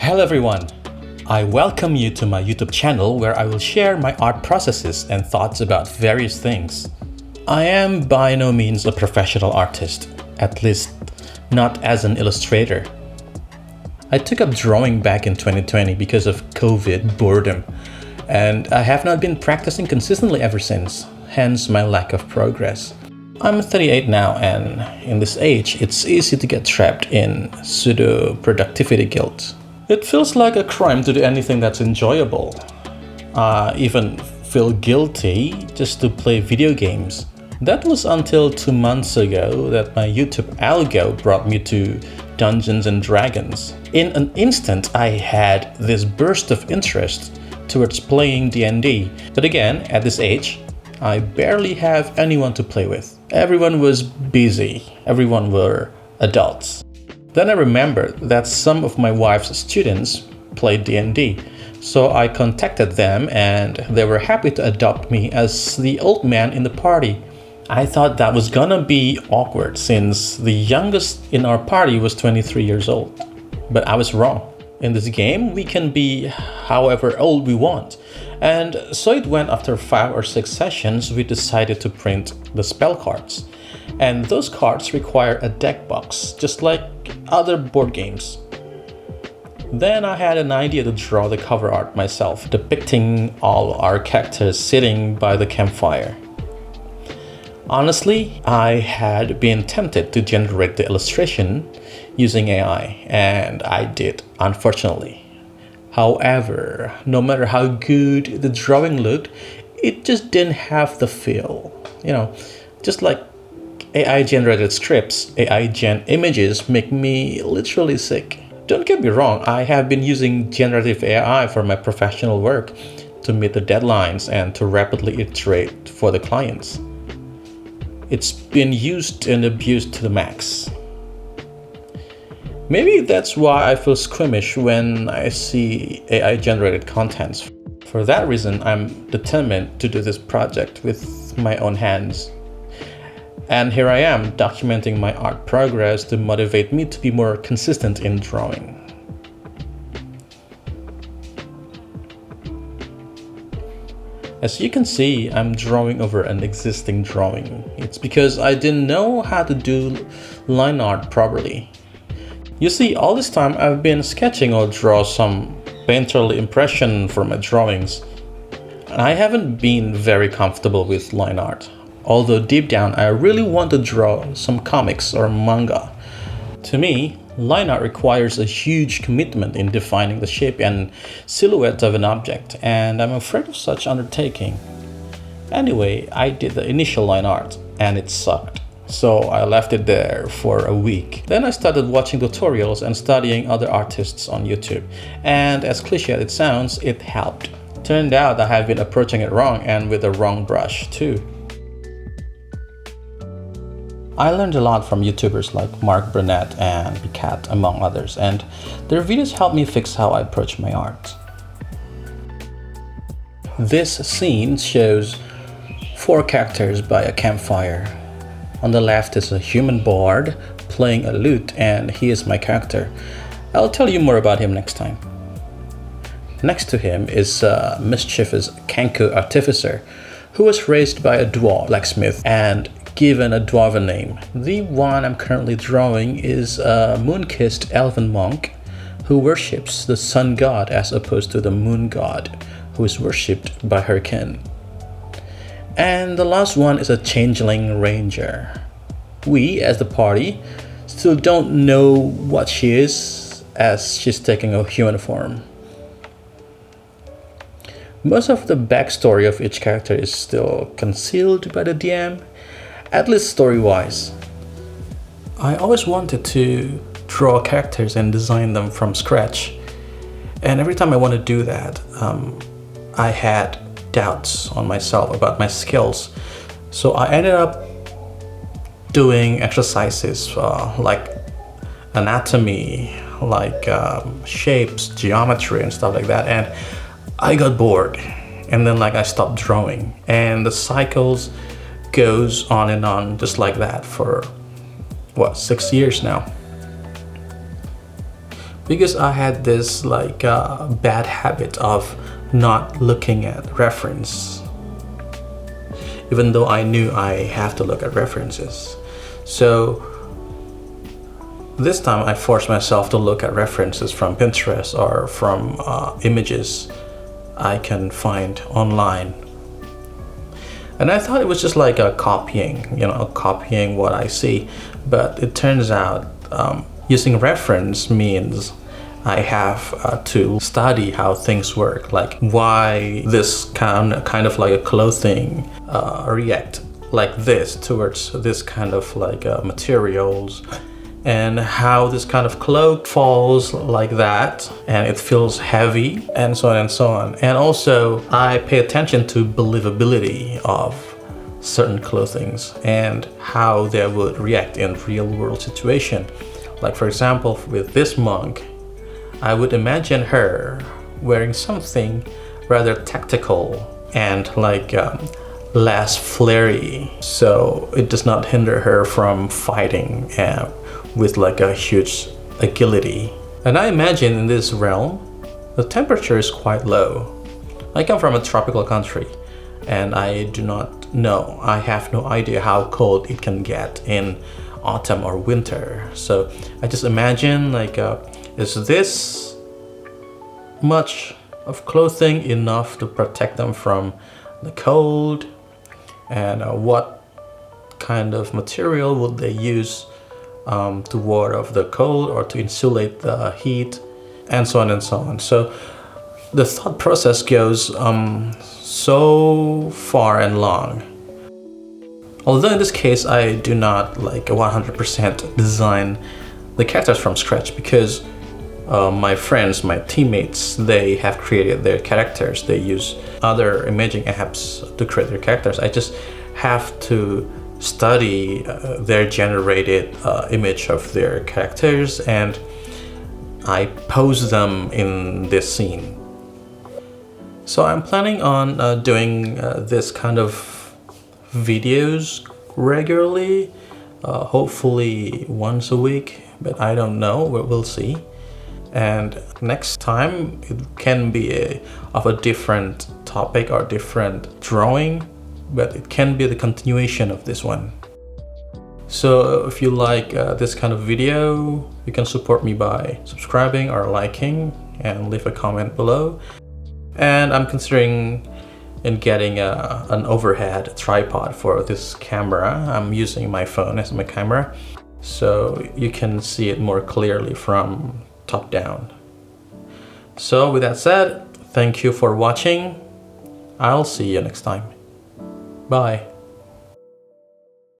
Hello everyone! I welcome you to my YouTube channel where I will share my art processes and thoughts about various things. I am by no means a professional artist, at least not as an illustrator. I took up drawing back in 2020 because of COVID boredom, and I have not been practicing consistently ever since, hence my lack of progress. I'm 38 now, and in this age, it's easy to get trapped in pseudo-productivity guilt. It feels like a crime to do anything that's enjoyable. I even feel guilty just to play video games. That was until 2 months ago that my YouTube algo brought me to Dungeons and Dragons. In an instant, I had this burst of interest towards playing D&D. But again, at this age, I barely have anyone to play with. Everyone was busy. Everyone were adults. Then I remembered that some of my wife's students played D&D, so I contacted them and they were happy to adopt me as the old man in the party. I thought that was gonna be awkward since the youngest in our party was 23 years old. But I was wrong. In this game, we can be however old we want. And so it went. After 5 or 6 sessions, we decided to print the spell cards. And those cards require a deck box, just like other board games. Then I had an idea to draw the cover art myself, depicting all our characters sitting by the campfire. Honestly, I had been tempted to generate the illustration using AI, and I did, unfortunately. However, no matter how good the drawing looked, it just didn't have the feel. Just like AI-generated scripts, AI-gen images make me literally sick. Don't get me wrong, I have been using generative AI for my professional work to meet the deadlines and to rapidly iterate for the clients. It's been used and abused to the max. Maybe that's why I feel squeamish when I see AI-generated contents. For that reason, I'm determined to do this project with my own hands. And here I am, documenting my art progress to motivate me to be more consistent in drawing. As you can see, I'm drawing over an existing drawing. It's because I didn't know how to do line art properly. You see, all this time I've been sketching or draw some painterly impression for my drawings. And I haven't been very comfortable with line art. Although deep down, I really want to draw some comics or manga. To me, line art requires a huge commitment in defining the shape and silhouette of an object, and I'm afraid of such undertaking. Anyway, I did the initial line art, and it sucked. So I left it there for a week. Then I started watching tutorials and studying other artists on YouTube, and as cliche as it sounds, it helped. Turned out I have been approaching it wrong and with the wrong brush too. I learned a lot from YouTubers like Mark Burnett and Cat, among others, and their videos helped me fix how I approach my art. This scene shows 4 characters by a campfire. On the left is a human bard playing a lute, and he is my character. I'll tell you more about him next time. Next to him is a mischievous Kanku artificer who was raised by a dwarf blacksmith and given a dwarven name. The one I'm currently drawing is a moon-kissed elven monk who worships the sun god as opposed to the moon god who is worshipped by her kin. And the last one is a changeling ranger. We, as the party, still don't know what she is as she's taking a human form. Most of the backstory of each character is still concealed by the DM, at least story-wise. I always wanted to draw characters and design them from scratch. And every time I want to do that, I had doubts on myself about my skills. So I ended up doing exercises like anatomy, like shapes, geometry and stuff like that. And I got bored. And then I stopped drawing. And the cycles goes on and on just like that for 6 years now. because I had this bad habit of not looking at reference, even though I knew I have to look at references. So this time I forced myself to look at references from Pinterest or from images I can find online. And I thought it was just like a copying what I see. But it turns out using reference means I have to study how things work, like why this kind of like a clothing react like this towards this kind of materials, and how this kind of cloak falls like that and it feels heavy, and so on and so on. And also I pay attention to believability of certain clothings and how they would react in real world situation. Like for example, with this monk, I would imagine her wearing something rather tactical and less flary, so it does not hinder her from fighting with a huge agility. And I imagine in this realm, the temperature is quite low. I come from a tropical country, and I have no idea how cold it can get in autumn or winter. So I just imagine is this much of clothing enough to protect them from the cold, and what kind of material would they use to ward off the cold or to insulate the heat, and so on and so on. So the thought process goes so far and long. Although in this case I do not 100% design the characters from scratch, because my friends, my teammates, they have created their characters. They use other imaging apps to create their characters. I just have to study their generated image of their characters, and I pose them in this scene. So I'm planning on doing this kind of videos regularly, hopefully once a week, but I don't know, we'll see. And next time it can be of a different topic or different drawing, but it can be the continuation of this one. So if you like this kind of video, you can support me by subscribing or liking, and leave a comment below. And I'm considering in getting an overhead tripod for this camera. I'm using my phone as my camera, so you can see it more clearly from top down. So with that said, thank you for watching. I'll see you next time. Bye.